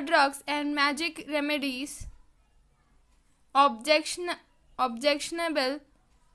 drugs and magic remedies, Objectionable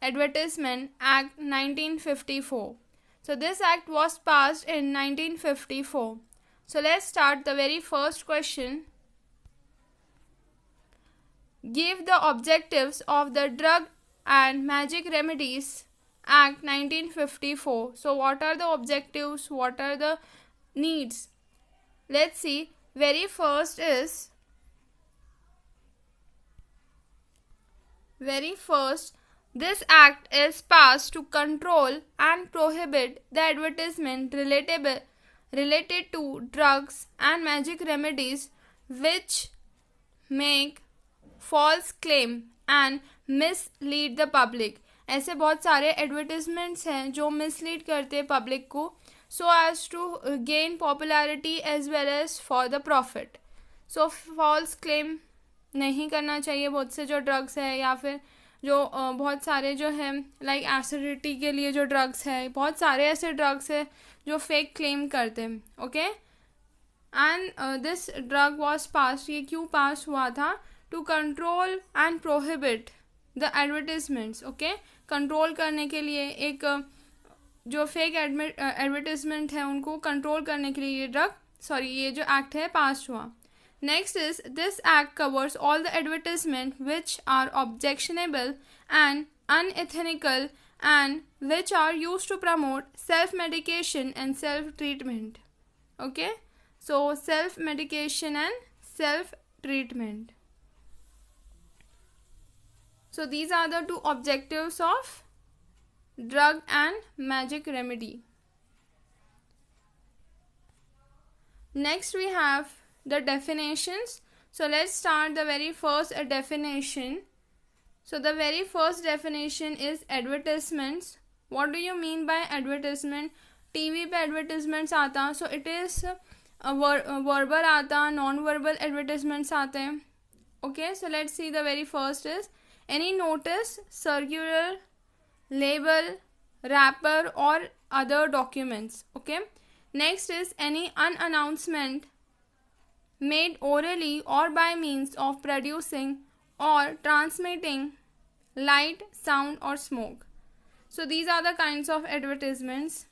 Advertisement Act 1954. So this act was passed in 1954. So let's start the very first question. Give the objectives of the Drug and Magic Remedies Act 1954. So what are the objectives? What are the needs? Let's see. Very first, this act is passed to control and prohibit the advertisement related to drugs and magic remedies which make false claim and mislead the public. ऐसे बहुत सारे advertisements हैं जो mislead करते हैं public को so as to gain popularity as well as for the profit. So false claim नहीं करना चाहिए. बहुत से जो ड्रग्स है या फिर जो बहुत सारे जो है लाइक एसिडिटी के लिए जो ड्रग्स है, बहुत सारे ऐसे ड्रग्स है जो फेक क्लेम करते हैं. Okay, and this drug was pass. ये क्यों पास हुआ था? To control and prohibit the advertisements. Okay, control करने के लिए एक जो फेक एडवर्टिजमेंट है उनको कंट्रोल करने के लिए ये जो एक्ट है पास हुआ. Next is, this act covers all the advertisement which are objectionable and unethical and which are used to promote self-medication and self-treatment. Okay, so self-medication and self-treatment. So these are the two objectives of drug and magic remedy. Next we have the definitions. So let's start the very first definition. So the very first definition is advertisements. What do you mean by advertisement? TV पे advertisements आता, so it is verbal आता, non-verbal advertisements आते हैं. Okay, so let's see. The very first is any notice, circular, label, wrapper or other documents. Okay, next is any announcement made orally or by means of producing or transmitting light, sound or smoke. So these are the kinds of advertisements.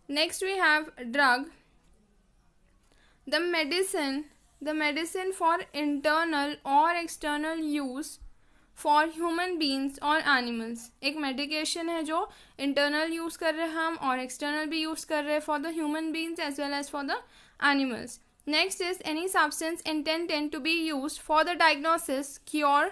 Next we have drug. The medicine for internal or external use for human beings or animals. एक medication है जो internal use कर रहे हैं हम और external भी use कर रहे हैं for the human beings as well as for the animals. Next is any substance intended to be used for the diagnosis, cure,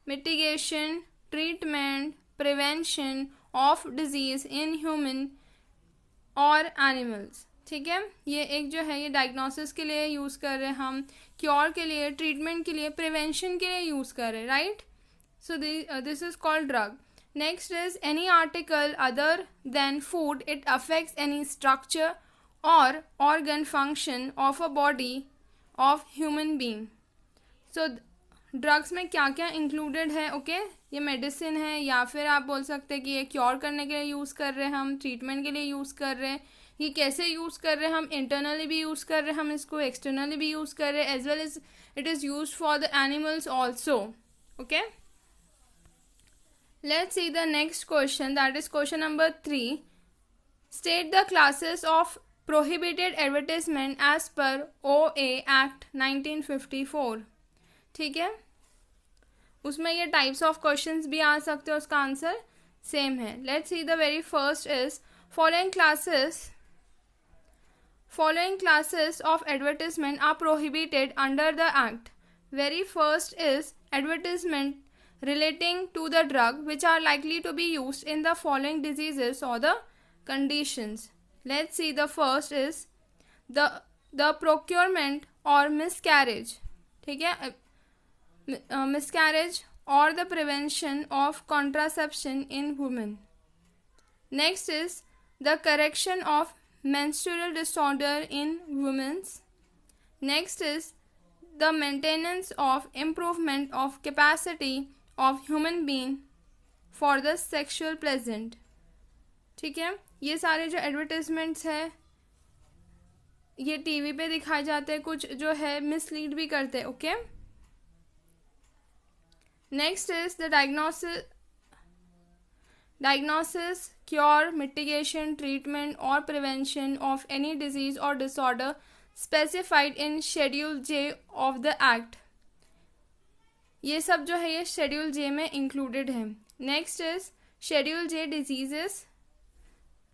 mitigation, treatment, prevention of disease in human or animals. ठीक है, ये एक जो है ये diagnosis के लिए use कर रहे हैं हम, क्योर के लिए, ट्रीटमेंट के लिए, प्रिवेंशन के लिए यूज़ कर रहे हैं, right. So this is called drug. Next is any article other than food. It affects any structure or organ function of a body of human being. So drugs में क्या क्या इंक्लूडेड है? Okay, ये medicine है या फिर आप बोल सकते हैं कि ये क्योर करने के लिए यूज़ कर रहे हैं हम, ट्रीटमेंट के लिए यूज़ कर रहे हैं. ये कैसे यूज़ कर रहे हैं हम? इंटरनली भी यूज़ कर रहे हैं हम इसको, एक्सटर्नली भी यूज़ कर रहे हैं, as well as it is use for the animals also. Okay, let's see the next question, that is question number 3. State the classes of prohibited advertisement as per OA Act 1954. ठीक है, उसमें ये types of questions भी आ सकते हैं, उसका answer same है. Let's see. The very first is following classes of advertisement are prohibited under the act. Very first is advertisement relating to the drug which are likely to be used in the following diseases or the conditions. Let's see. The first is the procurement or miscarriage. ठीक है, miscarriage or the prevention of contraception in women. Next is the correction of menstrual disorder in women. Next is the maintenance of improvement of capacity of human being for the sexual pleasant. ठीक है, ये सारे जो advertisements है ये TV पे दिखाए जाते हैं, कुछ जो है मिसलीड भी करते हैं. Okay, next is the diagnosis, cure, mitigation, treatment or prevention of any disease or disorder specified in Schedule J of the Act. ये सब जो है ये Schedule J में included है. Next is Schedule J diseases.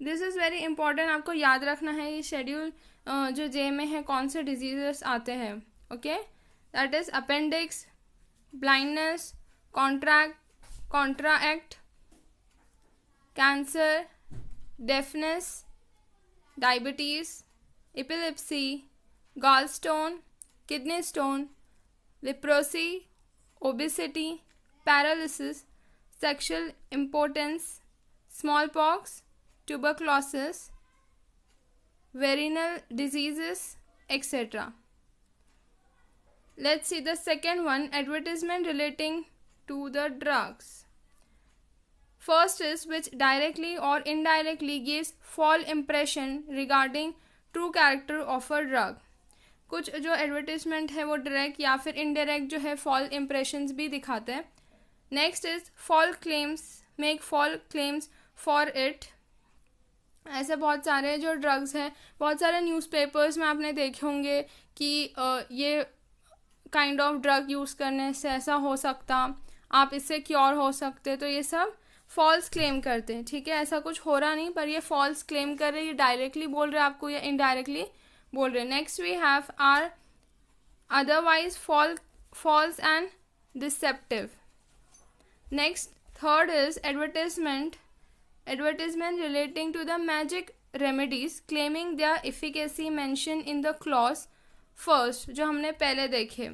This is very important, आपको याद रखना है ये Schedule जो J में है कौन से diseases आते हैं. Okay, that is appendix, blindness, cataract, cancer, deafness, diabetes, epilepsy, gallstone, kidney stone, leprosy, obesity, paralysis, sexual impotence, smallpox, tuberculosis, venereal diseases, etc. Let's see the second one, advertisement relating to the drugs. First is which directly or indirectly gives false impression regarding true character of a drug. कुछ जो advertisement है वो direct या फिर indirect जो है false impressions भी दिखाते हैं. Next is false claims, make false claims for it. ऐसे बहुत सारे जो ड्रग्स हैं, बहुत सारे न्यूज़पेपर्स में आपने देखे होंगे कि ये काइंड ऑफ ड्रग यूज़ करने से ऐसा हो सकता, आप इससे क्योर हो सकते. तो ये सब फॉल्स क्लेम करते हैं. ठीक है, ऐसा कुछ हो रहा नहीं, पर ये फॉल्स क्लेम कर रहे हैं. ये डायरेक्टली बोल रहे हैं आपको या इनडायरेक्टली बोल रहे हैं. Next we have or otherwise false and deceptive. Next third is advertisement relating to the magic remedies claiming their efficacy mentioned in the clause first, जो हमने पहले देखे.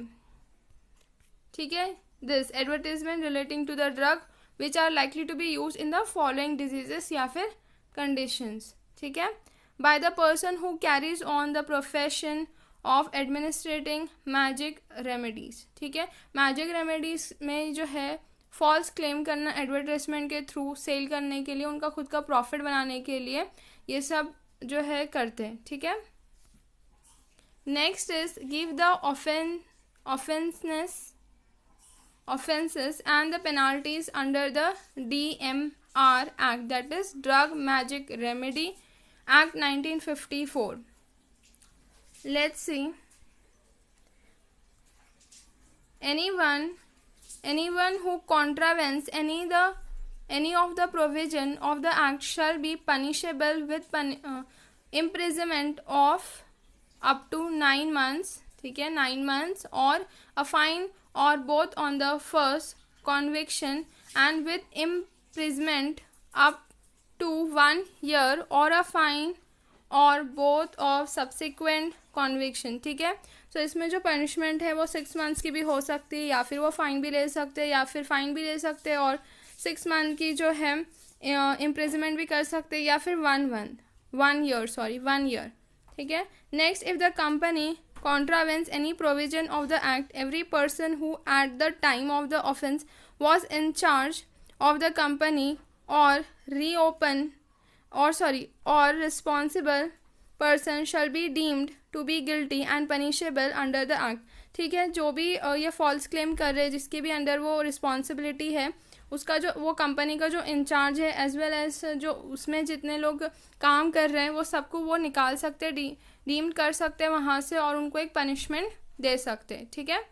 ठीक है, this advertisement relating to the drug which are likely to be used in the following diseases या फिर conditions. ठीक है, by the person who carries on the profession of administrating magic remedies. ठीक है, magic remedies में जो है false claim करना एडवर्टाइजमेंट के थ्रू सेल करने के लिए, उनका खुद का प्रॉफिट बनाने के लिए ये सब जो है करते हैं. ठीक है, next is give the offenses and the penalties under the DMR Act, that is Drug Magic Remedy Act 1954. Let's see. Anyone who contravenes any of the provision of the act shall be punishable with imprisonment of up to 9 months. ठीक है, 9 months और a fine or both on the first conviction and with imprisonment up to 1 year or a fine or both of subsequent conviction. ठीक है, तो इसमें जो punishment है वो 6 मंथ्स की भी हो सकती है, या फिर वो फाइन भी ले सकते हैं, या फिर फाइन भी ले सकते हैं और 6 मंथ की जो है इम्प्रिजनमेंट भी कर सकते हैं, या फिर 1 year. ठीक है, next if the company contravenes any provision of the act, every person who at the time of the offence was in charge of the company or responsible person shall be deemed to be guilty and punishable under the act. ठीक है, जो भी ये false claim कर रहे हैं, जिसके भी अंडर वो रिस्पॉन्सिबिलिटी है, उसका जो वो कंपनी का जो इंचार्ज है एज वेल एज जो उसमें जितने लोग काम कर रहे हैं वो सबको वो निकाल सकते हैं, डीम्ड कर सकते हैं वहाँ से और उनको एक पनिशमेंट दे सकते हैं. ठीक है,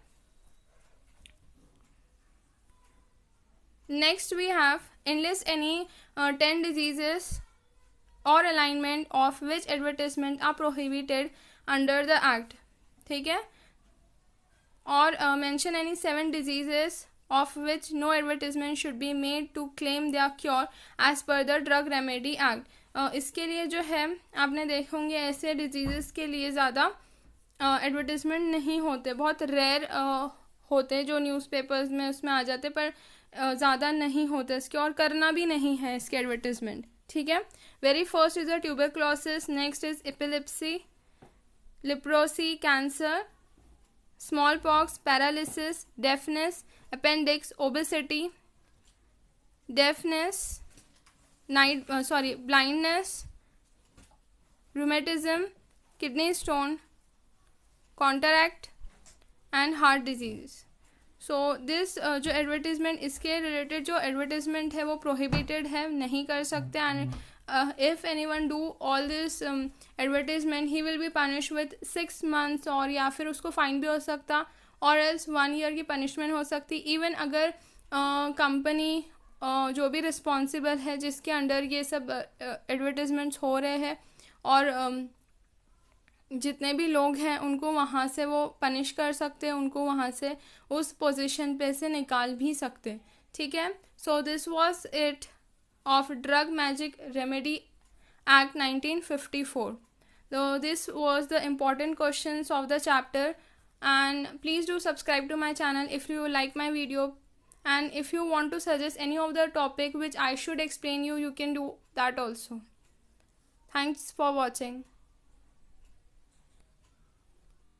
next we have enlist any 10 diseases or alignment of which advertisement are prohibited under the act. ठीक है, और mention any 7 diseases of which no advertisement should be made to claim their cure as per the Drug Remedy Act. इसके लिए जो है आपने देखे होंगे ऐसे डिजीज़ के लिए ज़्यादा एडवर्टिजमेंट नहीं होते, बहुत रेयर होते जो न्यूज़पेपर्स में उसमें आ जाते, पर ज़्यादा नहीं होते इसके, और करना भी नहीं है इसके एडवर्टिजमेंट. ठीक है, very first is the tuberculosis, next is epilepsy, leprosy, cancer, smallpox, paralysis, deafness, appendix, obesity, blindness, rheumatism, kidney stone, contract and heart disease. So this जो एडवर्टीज़मेंट, इसके रिलेटेड जो एडवर्टीज़मेंट है वो प्रोहिबिटेड है, नहीं कर सकते. And if any one do all this advertisement he will be punish with 6 months, और या फिर उसको फाइन भी हो सकता, और एल्स 1 year की पनिशमेंट हो सकती. इवन अगर कंपनी जो भी रिस्पॉन्सिबल है जिसके अंडर ये सब एडवर्टीज़मेंट्स हो रहे हैं, और जितने भी लोग हैं उनको वहाँ से वो पनिश कर सकते हैं, उनको वहाँ से उस पोजीशन पे से निकाल भी सकते. ठीक है. So this was it of drug magic remedy act 1954. So this was the important questions of the chapter, and please do subscribe to my channel if you like my video, and if you want to suggest any of the topic which I should explain you can do that also. Thanks for watching.